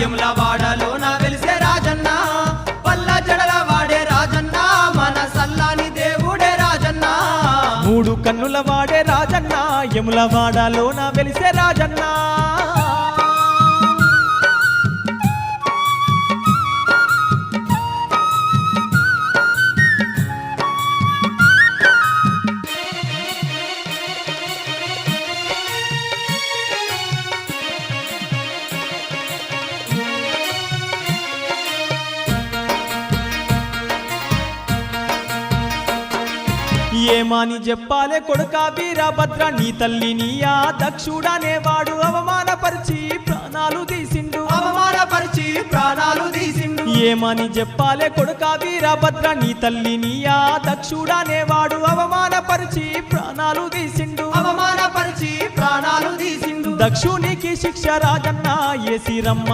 యములవాడలోన వెలిసే రాజన్న పల్ల జడల వాడే రాజన్న మన సల్లాని దేవుడే రాజన్న మూడు కన్నుల వాడే రాజన్న యములవాడలోన వెలిసే రాజన్న ఏమాని చెప్పాలే కొడుకా వీరభద్ర నీ తల్లి నీయా దక్షుడనేవాడు అవమానపరిచి ప్రాణాలు తీసిండు ఏమని చెప్పాలే కొడుకా వీరభద్ర నీ తల్లి నీయా దక్షుడనేవాడు అవమానపరిచి ప్రాణాలు తీసిండు దక్షునికి శిక్ష రాజన్న ఏసి రమ్మ